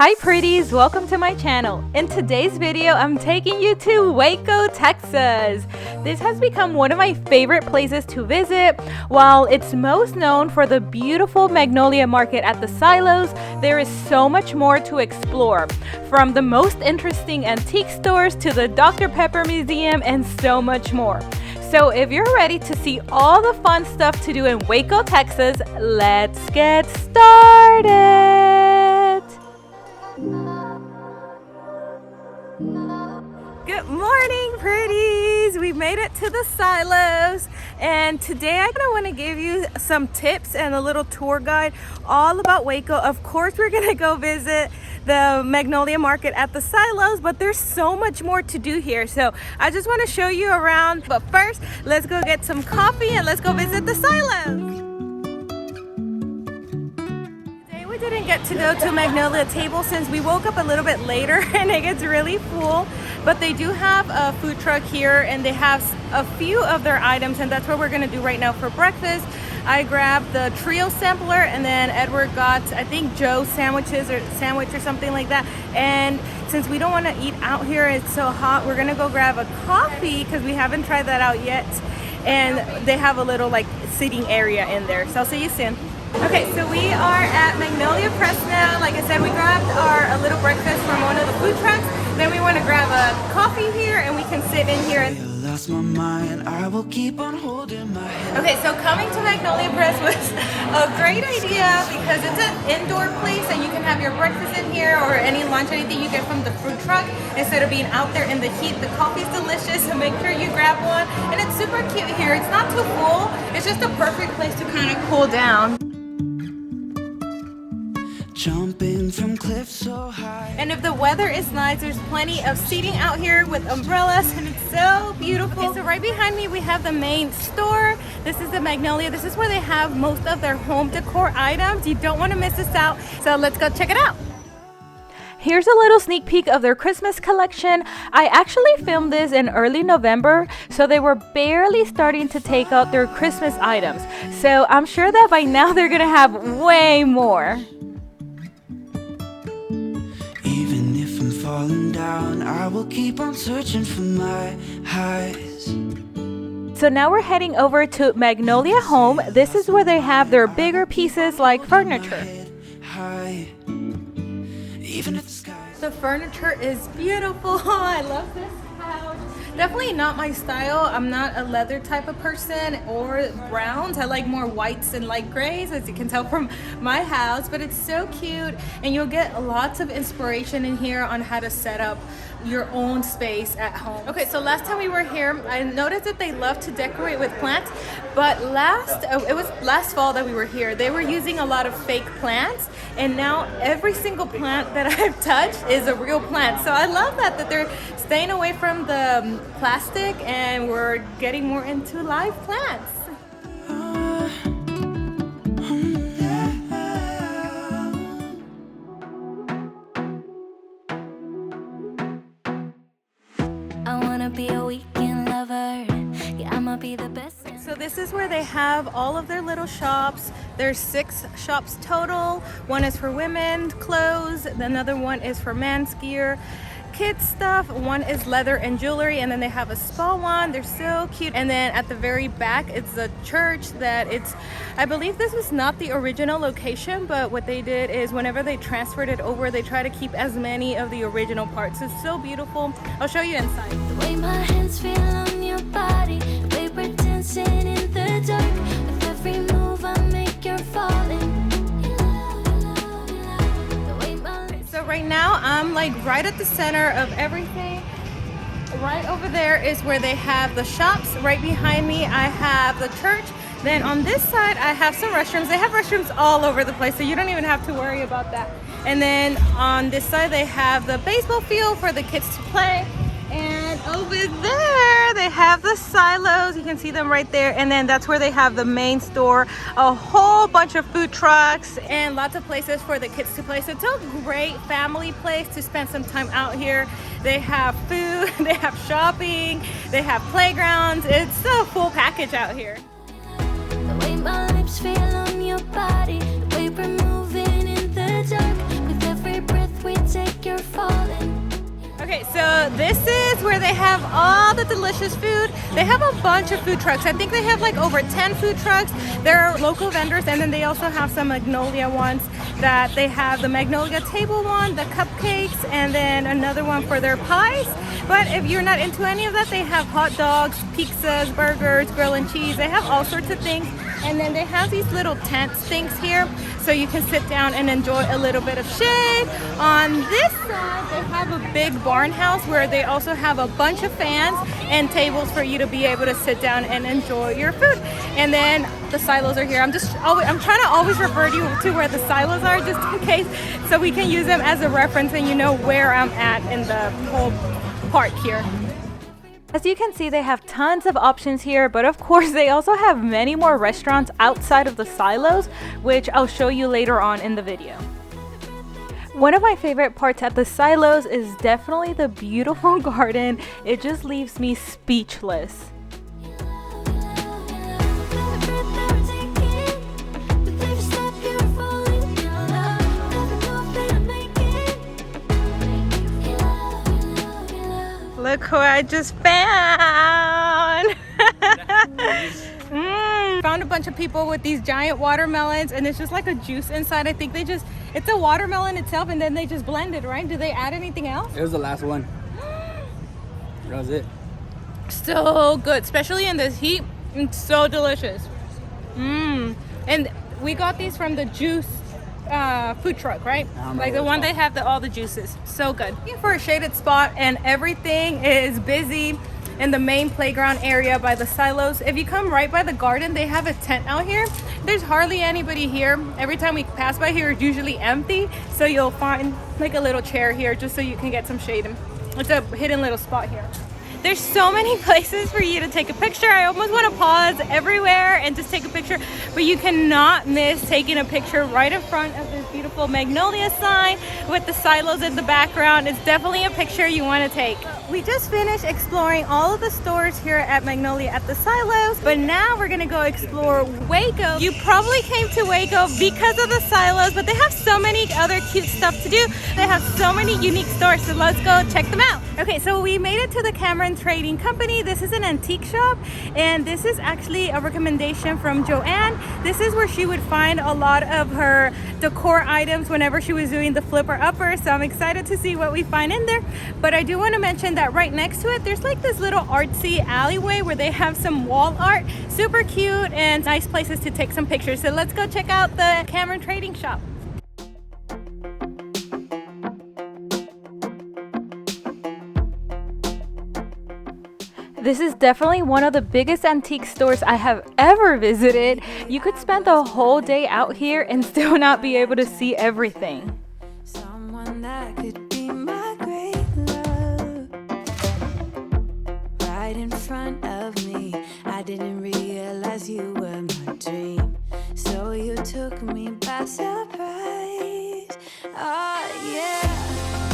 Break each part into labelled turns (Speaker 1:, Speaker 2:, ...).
Speaker 1: Hi pretties, welcome to my channel. In today's video, I'm taking you to Waco, Texas. This has become one of my favorite places to visit. While it's most known for the beautiful Magnolia Market at the silos, there is so much more to explore. From the most interesting antique stores to the Dr. Pepper Museum and so much more. So if you're ready to see all the fun stuff to do in Waco, Texas, let's get started. Good morning, pretties. We made it to the silos, and today I want to give you some tips and a little tour guide all about Waco. Of course, we're gonna go visit the Magnolia Market at the silos, but there's so much more to do here, so I just want to show you around. But first, let's go get some coffee and let's go visit the silos. We didn't get to go to Magnolia table since we woke up a little bit later and it gets really full, but they do have a food truck here and they have a few of their items, and that's what we're going to do right now for breakfast. I grabbed the trio sampler, and then Edward got, I think, Joe's sandwich or something like that. And since we don't want to eat out here, it's so hot, we're going to go grab a coffee because we haven't tried that out yet. And they have a little like sitting area in there, so I'll see you soon. Okay, so we are at Magnolia Press now. Like I said, we grabbed a little breakfast from one of the food trucks. Then we want to grab a coffee here and we can sit in here.
Speaker 2: Lost my mind, I will keep on holding my head.
Speaker 1: Okay, so coming to Magnolia Press was a great idea because it's an indoor place and you can have your breakfast in here or any lunch, anything you get from the food truck instead of being out there in the heat. The coffee's delicious, so make sure you grab one. And it's super cute here. It's not too full. It's just a perfect place to kind of cool down.
Speaker 2: Jumping from cliffs so high.
Speaker 1: And if the weather is nice, there's plenty of seating out here with umbrellas, and it's so beautiful. Okay, so right behind me we have the main store. This is the Magnolia. This is where they have most of their home decor items. You don't want to miss this out, so let's go check it out. Here's a little sneak peek of their Christmas collection. I actually filmed this in early November, so they were barely starting to take out their Christmas items. So I'm sure that by now they're gonna have way more.
Speaker 2: Even if I'm falling down, I will keep on searching for my highs.
Speaker 1: So now we're heading over to Magnolia Home. This is where they have their bigger pieces like furniture.
Speaker 2: Even if the sky.
Speaker 1: The furniture is beautiful. I love this couch. Definitely not my style. I'm not a leather type of person or browns. I like more whites and light grays, as you can tell from my house, but it's so cute and you'll get lots of inspiration in here on how to set up your own space at home. Okay, so last time we were here, I noticed that they love to decorate with plants, but it was last fall that we were here. They were using a lot of fake plants, and now every single plant that I've touched is a real plant. So I love that they're staying away from the plastic and we're getting more into live plants. So this is where they have all of their little shops. There's 6 shops total. One is for women's clothes, another one is for men's gear, kids stuff, one is leather and jewelry, and then they have a spa one. They're so cute. And then at the very back it's a church that I believe this was not the original location, but what they did is whenever they transferred it over, they try to keep as many of the original parts. It's so beautiful. I'll show you inside.
Speaker 3: The way my hands feel on your body, the way we're dancing in the dark, with every move I make you're falling.
Speaker 1: So right now I'm like right at the center of everything. Right over there is where they have the shops. Right behind me I have the church. Then on this side I have some restrooms. They have restrooms all over the place, so you don't even have to worry about that. And then on this side they have the baseball field for the kids to play. And over there they have the silos. You can see them right there. And then that's where they have the main store, a whole bunch of food trucks and lots of places for the kids to play. So it's a great family place to spend some time out here. They have food, they have shopping, they have playgrounds. It's a full package out here.
Speaker 3: The way my lips feel on your body, the way we're moving in the dark, with every breath we
Speaker 1: So this is where they have all the delicious food. They have a bunch of food trucks. I think they have like over 10 food trucks. There are local vendors, and then they also have some Magnolia ones that they have the Magnolia table one, the cupcakes, and then another one for their pies. But if you're not into any of that, they have hot dogs, pizzas, burgers, grill and cheese. They have all sorts of things. And then they have these little tent things here, so you can sit down and enjoy a little bit of shade. On this side, they have a big barn house where they also have a bunch of fans and tables for you to be able to sit down and enjoy your food. And then the silos are here. I'm trying to always refer you to where the silos are, just in case, so we can use them as a reference and you know where I'm at in the whole park here. As you can see, they have tons of options here, but of course they also have many more restaurants outside of the silos, which I'll show you later on in the video. One of my favorite parts at the silos is definitely the beautiful garden. It just leaves me speechless. Look who I just found! Found a bunch of people with these giant watermelons, and it's just like a juice inside. I think it's a watermelon itself, and then they just blend it, right? Do they add anything else?
Speaker 4: It was the last one. That was it.
Speaker 1: So good, especially in this heat. It's so delicious. And we got these from the juice food truck, right? Like the one they have all the juices. So good. For a shaded spot, and everything is busy in the main playground area by the silos. If you come right by the garden, they have a tent out here. There's hardly anybody here. Every time we pass by here, it's usually empty. So you'll find like a little chair here just so you can get some shade. It's a hidden little spot here. There's so many places for you to take a picture. I almost want to pause everywhere and just take a picture, but you cannot miss taking a picture right in front of this beautiful Magnolia sign with the silos in the background. It's definitely a picture you want to take. We just finished exploring all of the stores here at Magnolia at the silos, but now we're gonna go explore Waco. You probably came to Waco because of the silos, but they have so many other cute stuff to do. They have so many unique stores, so let's go check them out. Okay, so we made it to the Cameron Trading Company. This is an antique shop, and this is actually a recommendation from Joanne. This is where she would find a lot of her decor items whenever she was doing the flipper upper, so I'm excited to see what we find in there. But I do want to mention that right next to it, there's like this little artsy alleyway where they have some wall art. Super cute and nice places to take some pictures. So let's go check out the Cameron Trading Shop. This is definitely one of the biggest antique stores I have ever visited. You could spend the whole day out here and still not be able to see everything.
Speaker 3: Someone that could be my great love, right in front of me. I didn't realize you were my dream, so you took me by surprise. Oh yeah.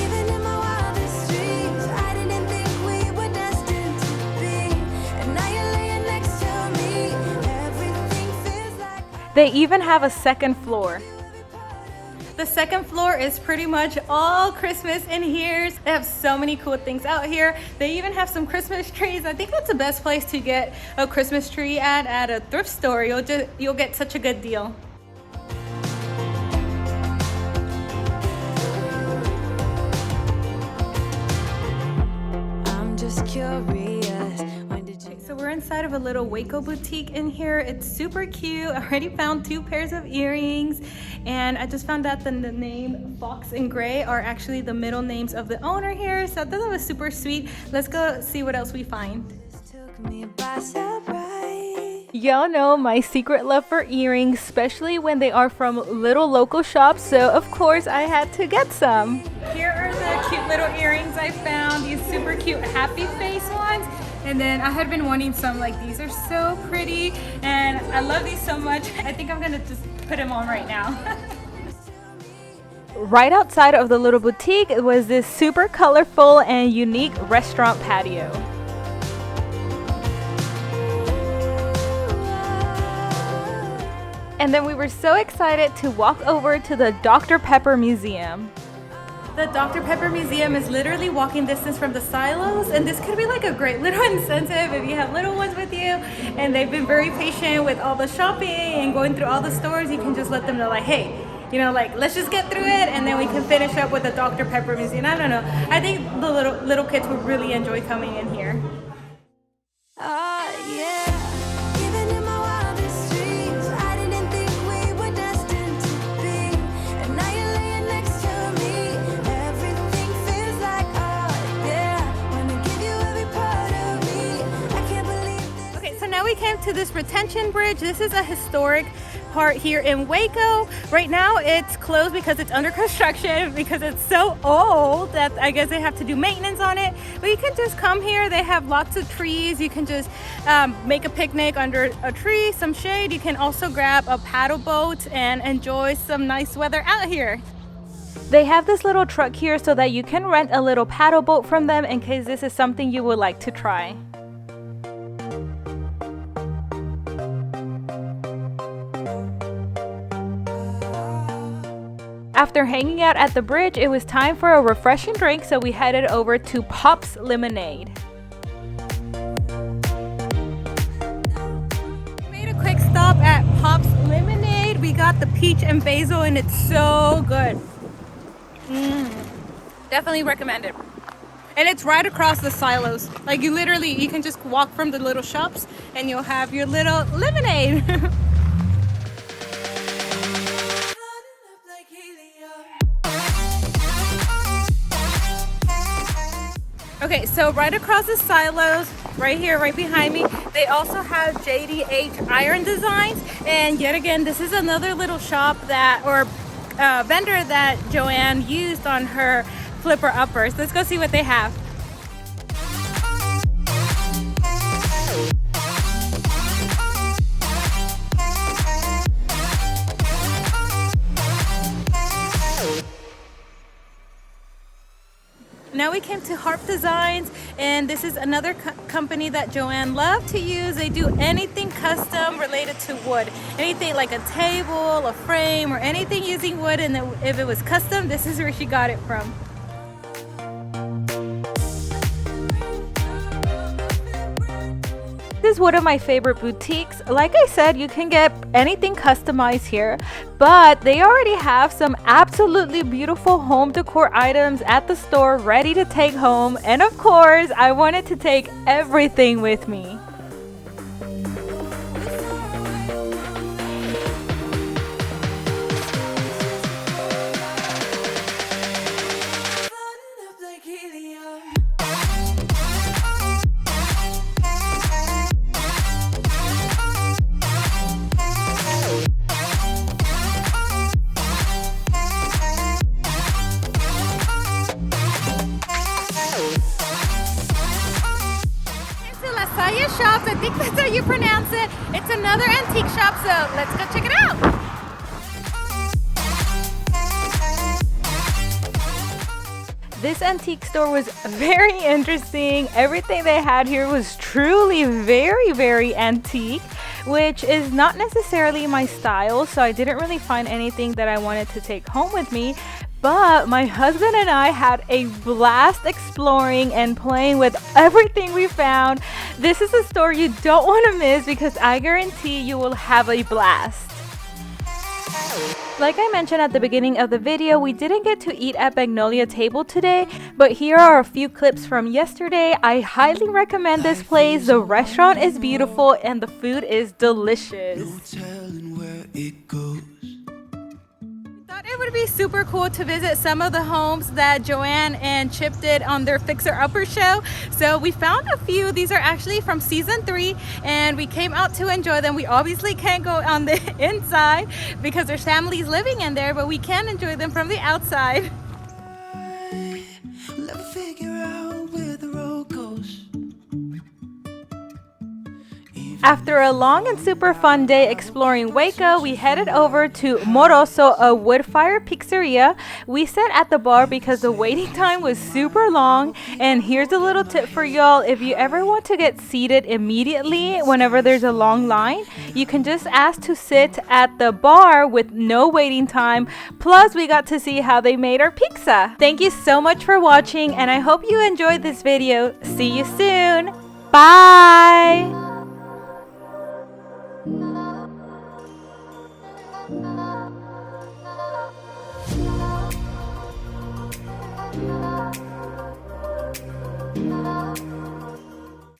Speaker 3: Even in my wildest dreams, I didn't think we were destined to be, and now you're laying next to me. Everything feels like
Speaker 1: They even have a second floor. The second floor is pretty much all Christmas in here. They have so many cool things out here. They even have some Christmas trees. I think that's the best place to get a Christmas tree at a thrift store. You'll get such a good deal.
Speaker 3: I'm just curious. When did you
Speaker 1: So we're inside of a little Waco Boutique in here. It's super cute. I already found 2 pairs of earrings, and I just found out that the name Fox and Gray are actually the middle names of the owner here. So I thought that was super sweet. Let's go see what else we find.
Speaker 3: took me by surprise?
Speaker 1: Y'all know my secret love for earrings, especially when they are from little local shops, so of course I had to get some. Here are the cute little earrings I found, these super cute happy face ones. And then I had been wanting some like these. Are so pretty, and I love these so much. I think I'm gonna just put them on right now. Right outside of the little boutique was this super colorful and unique restaurant patio. And then we were so excited to walk over to the Dr. Pepper Museum. The Dr. Pepper Museum is literally walking distance from the silos, and this could be like a great little incentive if you have little ones with you and they've been very patient with all the shopping and going through all the stores. You can just let them know like, hey, you know, like, let's just get through it and then we can finish up with the Dr. Pepper Museum. I don't know. I think the little kids would really enjoy coming in here.
Speaker 3: Oh yeah, even in my wildest dreams, I didn't think we were destined to be. And now you're laying next to me. Everything feels like oh yeah. Wanna give you every part of me. I can't believe this.
Speaker 1: Okay, so now we came to this retention bridge. This is a historic part here in Waco. Right now it's closed because it's under construction because it's so old that I guess they have to do maintenance on it. But you can just come here. They have lots of trees. You can just make a picnic under a tree, some shade. You can also grab a paddle boat and enjoy some nice weather out here. They have this little truck here so that you can rent a little paddle boat from them in case this is something you would like to try. After hanging out at the bridge, it was time for a refreshing drink, so we headed over to Pop's Lemonade. We made a quick stop at Pop's Lemonade. We got the peach and basil and it's so good. Definitely recommend it. And it's right across the silos. Like you can just walk from the little shops and you'll have your little lemonade. Okay, so right across the silos, right here, right behind me, they also have Jdh Iron Designs. And yet again, this is another little shop vendor that Joanne used on her flipper uppers. Let's go see what they have. Now we came to Harp Designs, and this is another company that Joanne loved to use. They do anything custom related to wood. Anything like a table, a frame, or anything using wood, and if it was custom, this is where she got it from. This is one of my favorite boutiques. Like I said, you can get anything customized here, but they already have some absolutely beautiful home decor items at the store ready to take home. And of course, I wanted to take everything with me. Shops, I think that's how you pronounce it. It's another antique shop, so let's go check it out. This antique store was very interesting. Everything they had here was truly very, very antique, which is not necessarily my style, so I didn't really find anything that I wanted to take home with me. But my husband and I had a blast exploring and playing with everything we found. This is a store you don't want to miss because I guarantee you will have a blast. Like I mentioned at the beginning of the video, we didn't get to eat at Magnolia Table today, but here are a few clips from yesterday. I highly recommend this place. The restaurant is beautiful and the food is delicious.
Speaker 2: No telling where it goes.
Speaker 1: It would be super cool to visit some of the homes that Joanne and Chip did on their Fixer Upper show. So we found a few. These are actually from season 3 and we came out to enjoy them. We obviously can't go on the inside because there's families living in there, but we can enjoy them from the outside.
Speaker 2: We'll never figure out where the road goes.
Speaker 1: After a long and super fun day exploring Waco, we headed over to Moroso, a wood-fire pizzeria. We sat at the bar because the waiting time was super long. And here's a little tip for y'all. If you ever want to get seated immediately whenever there's a long line, you can just ask to sit at the bar with no waiting time. Plus, we got to see how they made our pizza. Thank you so much for watching, and I hope you enjoyed this video. See you soon. Bye.
Speaker 3: Thank you.